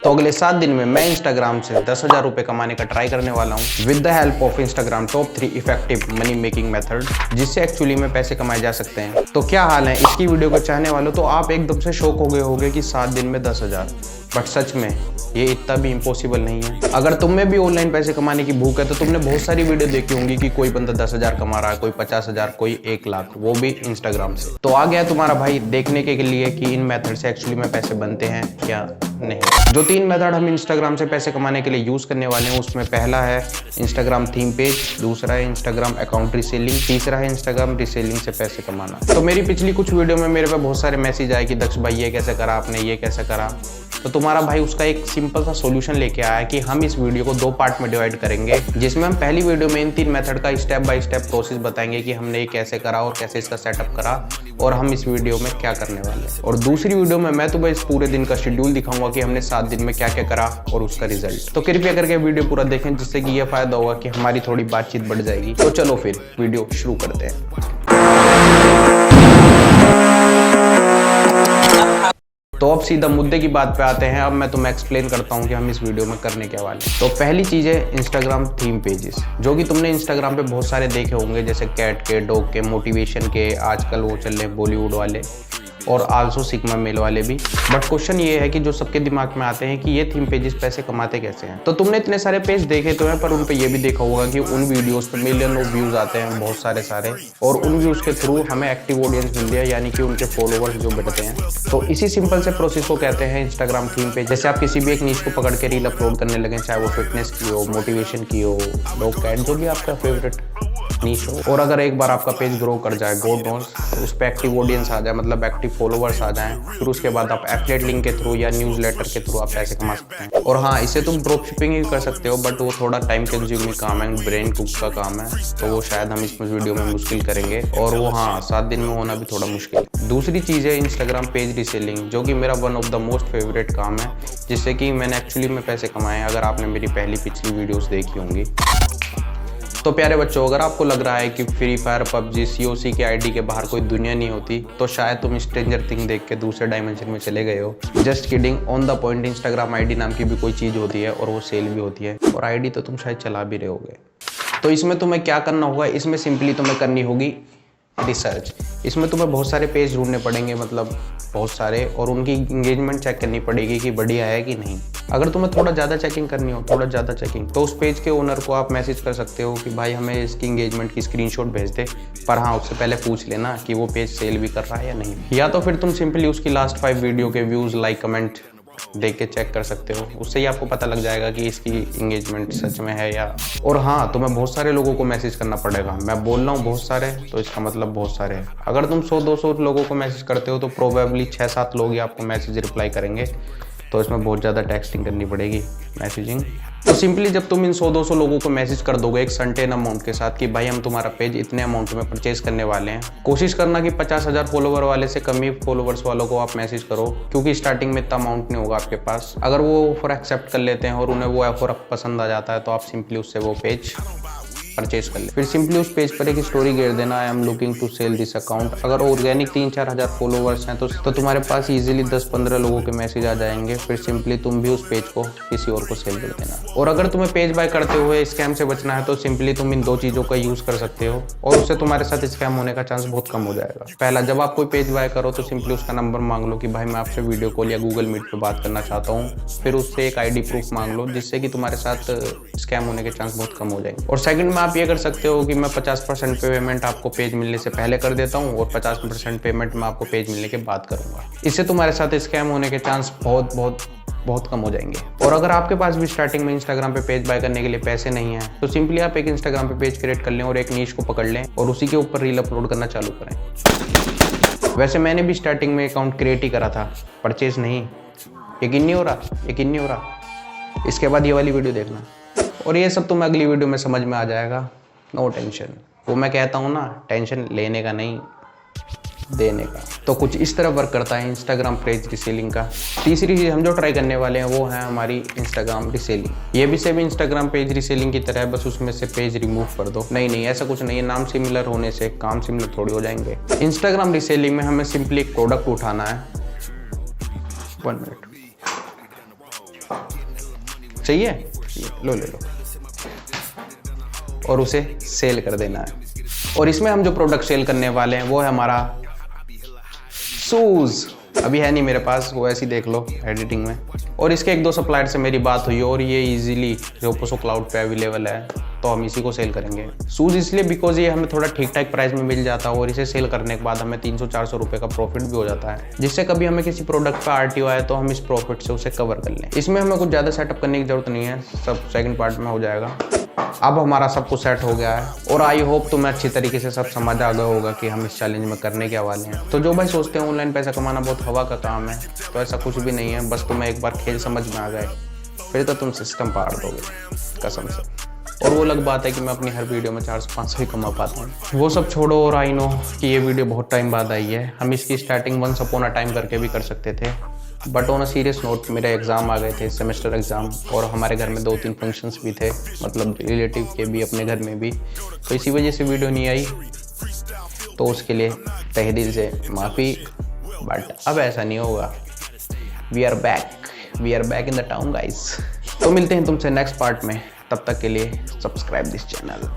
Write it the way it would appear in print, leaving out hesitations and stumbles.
तो अगले 7 दिन में मैं इंस्टाग्राम से 10,000 रुपए कमाने का ट्राई करने वाला हूँ with the help of Instagram top 3 effective money making method, जिससे एक्चुअली में पैसे कमाए जा सकते हैं। तो क्या हाल है इसकी वीडियो को चाहने वालों, तो आप एकदम से शॉक हो गए होंगे कि 7 दिन में 10,000, बट सच में ये इतना भी इम्पॉसिबल नहीं है। अगर तुम में भी ऑनलाइन पैसे कमाने की भूख है तो तुमने बहुत सारी वीडियो देखी होंगी कि कोई बंदा 10,000 कमा रहा है, कोई 50,000, कोई 1 लाख, वो भी इंस्टाग्राम से। तो आ गया तुम्हारा भाई देखने के लिए कि इन मेथड से एक्चुअली में पैसे बनते हैं क्या नहीं। जो 3 मेथड हम इंस्टाग्राम से पैसे कमाने के लिए यूज करने वाले हैं, उसमें पहला है इंस्टाग्राम थीम पेज, दूसरा है इंस्टाग्राम अकाउंट रीसेलिंग, तीसरा है इंस्टाग्राम रीसेलिंग से पैसे कमाना। तो मेरी पिछली कुछ वीडियो में मेरे पे बहुत सारे मैसेज आए कि दक्ष भाई ये कैसे करा आपने, ये कैसे करा। तो तुम्हारा भाई उसका एक सिंपल सा सॉल्यूशन लेके आया कि हम इस वीडियो को 2 पार्ट में डिवाइड करेंगे, जिसमें हम पहली वीडियो में इन 3 मेथड का स्टेप बाय स्टेप प्रोसेस बताएंगे कि हमने ये कैसे करा और कैसे इसका सेटअप करा और हम इस वीडियो में क्या करने वाले हैं। और दूसरी वीडियो में मैं तुम्हें इस पूरे दिन का शेड्यूल दिखाऊंगा कि हमने 7 दिन में क्या क्या करा और उसका रिजल्ट। तो कृपया करके वीडियो पूरा देखें, जिससे कि यह फायदा होगा कि हमारी थोड़ी बातचीत बढ़ जाएगी। तो चलो फिर वीडियो शुरू करते हैं। तो अब सीधा मुद्दे की बात पे आते हैं। अब मैं तुम्हें एक्सप्लेन करता हूँ कि हम इस वीडियो में करने क्या वाले हैं। तो पहली चीज है इंस्टाग्राम थीम पेजेस, जो कि तुमने इंस्टाग्राम पे बहुत सारे देखे होंगे, जैसे कैट के, डॉग के, मोटिवेशन के, आजकल वो चल रहे हैं बॉलीवुड वाले और आल्सो सिग्मा मेल वाले भी। बट क्वेश्चन ये है कि जो सबके दिमाग में आते हैं कि ये थीम पेजेस पैसे कमाते कैसे हैं। तो तुमने इतने सारे पेज देखे तो हैं, पर उन पे ये भी देखा होगा कि उन वीडियोस पे मिलियन ऑफ व्यूज आते हैं, बहुत सारे, और उन व्यूज के थ्रू हमें एक्टिव ऑडियंस मिलती है, यानी कि उनके फॉलोवर्स जो बढ़ते हैं। तो इसी सिंपल से प्रोसेस को कहते हैं इंस्टाग्राम थीम पेज। जैसे आप किसी भी एक नीश को पकड़ के रील अपलोड करने लगे, चाहे वो फिटनेस की हो, मोटिवेशन की हो, डॉग कैट, जो भी आपका फेवरेट नीश हो, और अगर एक बार आपका पेज ग्रो कर जाए, गॉड नोस, तो उस पर एक्टिव ऑडियंस आ जाए, मतलब एक्टिव फॉलोवर्स आ जाएं, फिर उसके बाद आप एफिलिएट लिंक के थ्रू या न्यूज़लेटर के थ्रू आप पैसे कमा सकते हैं। और हाँ, इसे तुम ड्रॉप शिपिंग ही कर सकते हो, बट वो थोड़ा टाइम कंज्यूमिंग काम है, ब्रेन कुक का काम है, तो वो शायद हम इस वीडियो में मुश्किल करेंगे, और वो हाँ 7 दिन में होना भी थोड़ा मुश्किल। दूसरी चीज़ है इंस्टाग्राम पेज रीसेलिंग, जो कि मेरा one of the most favourite काम है, जिससे कि मैंने एक्चुअली में पैसे कमाए। अगर आपने मेरी पिछली वीडियोस देखी होंगी। तो प्यारे बच्चों, अगर आपको लग रहा है कि फ्री फायर, पबजी, COC के आईडी के बाहर कोई दुनिया नहीं होती, तो शायद तुम स्ट्रेंजर थिंग देख के दूसरे डायमेंशन में चले गए हो। Just kidding, on the point, Instagram ID नाम की भी कोई चीज़ होती है और वो सेल भी होती है, और आईडी तो तुम शायद चला भी रहे होगे। तो इसमें तुम्हें क्या करना होगा, इसमें सिंपली तुम्हें करनी होगी रिसर्च। इसमें तुम्हें बहुत सारे पेज ढूंढने पड़ेंगे, मतलब बहुत सारे, और उनकी इंगेजमेंट चेक करनी पड़ेगी कि बढ़िया है कि नहीं। अगर तुम्हें थोड़ा ज़्यादा चेकिंग करनी हो, थोड़ा ज़्यादा चेकिंग, तो उस पेज के ओनर को आप मैसेज कर सकते हो कि भाई हमें इसकी इंगेजमेंट की स्क्रीनशॉट भेज दे, पर हाँ उससे पहले पूछ लेना कि वो पेज सेल भी कर रहा है या नहीं। या तो फिर तुम सिंपली उसकी लास्ट 5 वीडियो के व्यूज़, लाइक, कमेंट देख के चेक कर सकते हो। उससे ही आपको पता लग जाएगा कि इसकी इंगेजमेंट सच में है या। और हाँ, तुम्हें बहुत सारे लोगों को मैसेज करना पड़ेगा। मैं बोल रहा हूँ बहुत सारे, तो इसका मतलब बहुत सारे है। अगर तुम 100-200 लोगों को मैसेज करते हो तो प्रोबेबली 6-7 लोग ही आपको मैसेज रिप्लाई करेंगे, तो इसमें बहुत ज़्यादा टेक्सटिंग करनी पड़ेगी, मैसेजिंग। तो सिंपली जब तुम इन 100-200 लोगों को मैसेज कर दोगे एक सर्टेन अमाउंट के साथ कि भाई हम तुम्हारा पेज इतने अमाउंट में परचेज करने वाले हैं, कोशिश करना कि 50,000 फॉलोवर वाले से कम ही फॉलोवर्स वालों को आप मैसेज करो, क्योंकि स्टार्टिंग में इतना अमाउंट नहीं होगा आपके पास। अगर वो ऑफर एक्सेप्ट कर लेते हैं और उन्हें वो ऑफर पसंद आ जाता है, तो आप सिंपली उससे वो पेज परचेज कर ले। फिर सिंपली उस पेज पर एक स्टोरी घेर देना, I am looking to sell this account. अगर ऑर्गेनिक 3-4 हज़ार फॉलोवर्स हैं तो तुम्हारे पास इजीली 10-15 लोगों के मैसेज आ जाएंगे। फिर सिंपली तुम भी उस पेज को किसी और को सेल कर देना। और अगर तुम्हें पेज बाय करते हुए स्कैम से बचना है, तो सिंपली तुम इन 2 चीज़ों का यूज़ कर सकते हो, और उससे तुम्हारे साथ स्कैम होने का चांस बहुत कम हो जाएगा। पहला, जब आप कोई पेज बाय करो तो सिंपली उसका नंबर मांग लो कि भाई मैं आपसे वीडियो कॉल या गूगल मीट पर बात करना चाहता हूँ। फिर उससे एक ID प्रूफ मांग लो, जिससे कि तुम्हारे साथ स्कैम होने के चांस बहुत कम हो जाएंगे। और सेकंड में आप ये कर सकते हो कि मैं 50% पेमेंट आपको पेज मिलने से पहले कर देता हूँ, और 50% पेमेंट मैं आपको पेज मिलने के बाद करूँगा। इससे तुम्हारे साथ स्कैम होने के चांस बहुत कम हो जाएंगे। और अगर आपके पास भी स्टार्टिंग में इंस्टाग्राम पे पेज बाय करने के लिए पैसे नहीं है, तो सिंपली आप एक इंस्टाग्राम पे पेज क्रिएट कर लें और एक नीश को पकड़ लें और उसी के ऊपर रील अपलोड करना चालू करें। वैसे मैंने भी स्टार्टिंग में अकाउंट क्रिएट ही करा था, परचेज नहीं। यकीन नहीं हो रहा। इसके बाद ये वाली वीडियो देखना, और ये सब तुम्हें अगली वीडियो में समझ में आ जाएगा। No tension. वो मैं कहता हूँ ना, टेंशन लेने का नहीं, देने का। तो कुछ इस तरह वर्क करता है इंस्टाग्राम पेज रीसेलिंग का। तीसरी चीज़ हम जो ट्राई करने वाले हैं वो है हमारी इंस्टाग्राम रीसेलिंग। ये भी सेम इंस्टाग्राम पेज रीसेलिंग की तरह है, बस उसमें से पेज रिमूव कर दो। नहीं, ऐसा कुछ नहीं है। नाम सिमिलर होने से काम सिमिलर थोड़ी हो जाएंगे। इंस्टाग्राम रीसेलिंग में हमें सिंपली एक प्रोडक्ट उठाना है। 1 मिनट। चाहिए? लो ले लो, और उसे सेल कर देना है। और इसमें हम जो प्रोडक्ट सेल करने वाले हैं वो है हमारा शूज़। अभी है नहीं मेरे पास, वो ऐसे ही देख लो एडिटिंग में। और इसके 1-2 सप्लायर से मेरी बात हुई और ये इजीली जोपोसो क्लाउड पे अवेलेबल है, तो हम इसी को सेल करेंगे। शूज़ इसलिए बिकॉज ये हमें थोड़ा ठीक ठाक प्राइस में मिल जाता है और इसे सेल करने के बाद हमें 300-400 रुपये का प्रॉफिट भी हो जाता है, जिससे कभी हमें किसी प्रोडक्ट का RTO आए तो हम इस प्रॉफिट से उसे कवर कर लें। इसमें हमें कुछ ज़्यादा सेटअप करने की जरूरत नहीं है, सब सेकंड पार्ट में हो जाएगा। अब हमारा सब कुछ सेट हो गया है और आई होप तुम्हें अच्छी तरीके से सब समझ आ गया होगा कि हम इस चैलेंज में करने क्या वाले हैं। तो जो भाई सोचते हैं ऑनलाइन पैसा कमाना बहुत हवा का काम है, तो ऐसा कुछ भी नहीं है। बस तुम्हें एक बार खेल समझ में आ गए फिर तो तुम सिस्टम पार दोगे कसम से। और वो अलग बात है कि मैं अपनी हर वीडियो में 400-500 ही कमा पाता हूँ, वो सब छोड़ो। और आई नो कि ये वीडियो बहुत टाइम बाद आई है, हम इसकी starting once upon a time करके भी कर सकते थे, but on a serious note मेरे एग्ज़ाम आ गए थे, सेमेस्टर एग्ज़ाम, और हमारे घर में 2-3 फंक्शंस भी थे, मतलब रिलेटिव के भी अपने घर में भी, तो इसी वजह से वीडियो नहीं आई। तो उसके लिए तहे दिल से माफ़ी, बट अब ऐसा नहीं होगा। We are back in the town guys. तो मिलते हैं तुमसे नेक्स्ट पार्ट में, तब तक के लिए सब्सक्राइब दिस चैनल।